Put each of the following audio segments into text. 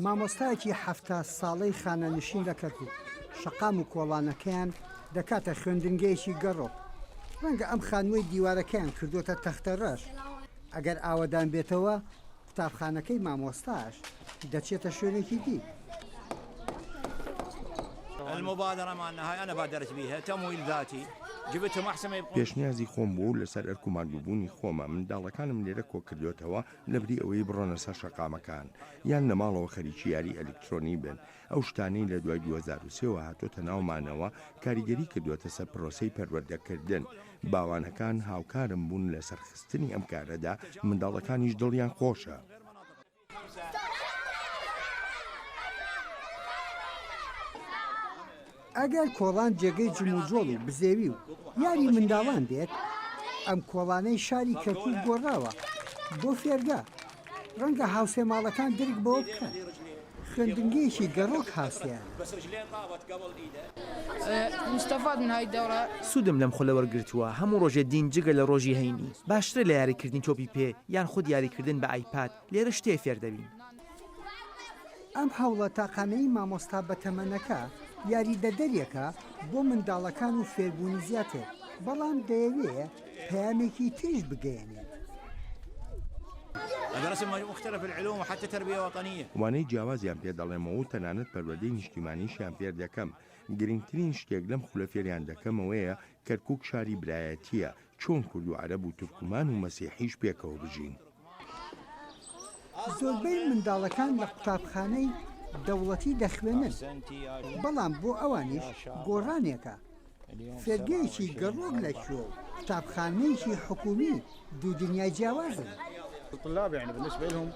مامۆستایەکی 70 ساڵەی خانەنشین لە کەرکووک شەقام و کۆڵانەکەیان دەکاتە خوێندنگەیەکی گەڕۆ. ڕەنگە ئەم خانووی دیوارەکەیان کردوتە تەختە ڕەش. ئەگەر ئاوەدان بێتەوە قوتابخانەکەی مامۆستاش دەچێتە شوێنێکی دی. المبادرة مع النهاية أنا بادرت بها تمويل ذاتي جبتهم أحسن ما يبقون. پێشنیازی خۆم بوو لەسەر ئەرکومانگوبوونی خۆمە منداڵەکانم لێرە کۆ کردوێتەوە لەبری ئەوەی بڕۆنە سەر شەقامەکان یان لە ماڵەوە خەریکی یاری ئەلکترۆنی بن. ئەو شتانەی لە دوای 2023ەوە هاتۆتە ناومانەوە کاریگەری کردوێتە سەر پرۆسەی پەروەردەکردن. باوانەکان هاوکارم بوون لە سەرخستنی ئەم کارەدا منداڵەکانیش دڵیان خۆشە. ئەگەر کۆڵان جێگەی جموجۆڵ و بزێوی و یاری منداڵان بێت ئەم کۆڵانەی شاری کەرکووک گۆڕاوە بۆ فێرگا. ڕەنگە هاوسێ ماڵەکان درک بەوە بکەن. خوێندنگەیەکی گەڕۆک هاوسیان. مستفاد من هاي الدورة. سوودم لەم خۆلە وەرگرتووە هەموو ڕۆژێ دین جگە لە ڕۆژی هەینی باشترە لە یاریکردنی تۆپی پێ یان خود یاریکردن بە ئایپاد لێرە شتێ فێر دەبین. ئەم هەوڵە تاقانەی مامۆستا بەتەمەنەکە یاریدەدەریەکە بۆ منداڵەکان و فێربوونی زیاتر، بەڵام دەیەوێ پەیامێکی تریش بگەێنێت. أدرس مختلف العلوم وحتى تربية وطنية. وانەی جیاوازیان پێ دەڵێمەوە و تەنانەت پەروەردەی نیشتیمانیشیان فێر دەکەم. گرنگترین شتێک لەم خولە فێریان دەکەمەوەیە کەرکووک شاری برایەتیە چۆن کورد و عەرەب و تورکمان و مەسیحیش پێکەوە بژین. زۆربەی منداڵەکان لە قوتابخانەی دەوڵەتی دەخوێنن، بەڵام بۆ ئەوانیش گۆڕانێکە. فێرگەیەکی گەڕۆک لەکوێ و قوتابخانەیەکی حکومی دوو دنیای جیاوازن. الطلاب يعني بالنسبة لهم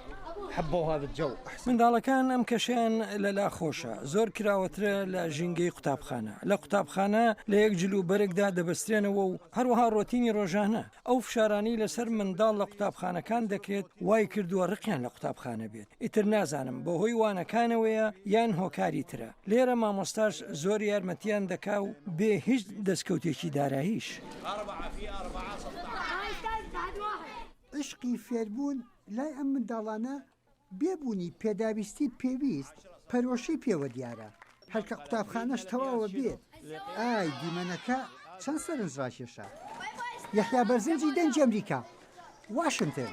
حبوا هذا الجو. منداڵەکان ئەم کەشیان لەلا خۆشە زۆر کراوەترە لە ژینگەی قوتابخانە. لە قوتابخانە لە یەک جلو بەرەکدا دەبەسترێنەوە و هەروەها ڕۆتینی ڕۆژانە. ئەو فشارانی لەسەر منداڵ لە قوتابخانەکان دەکرێت وای کردووە ڕقیان لە قوتابخانە بێت. ئیتر نازانم بەهۆی وانەکانەوەیە یان هۆکاری ترە. لێرە مامۆستاش زۆر یارمەتیان دەکا و بێ هیچ دەستکەوتێکی داراییش. عشقی فێربوون لای ئەم منداڵانە بێبوونی پێداویستی پێویست پەرۆشەی پێوە دیارە. هەرکە قوتابخانەش تەواوە بێت ئای دیمەنەکە چەند سەرنجڕاکێشە. یەحیا بەرزنجی دەنجی ئەمریکا، واشنگتن.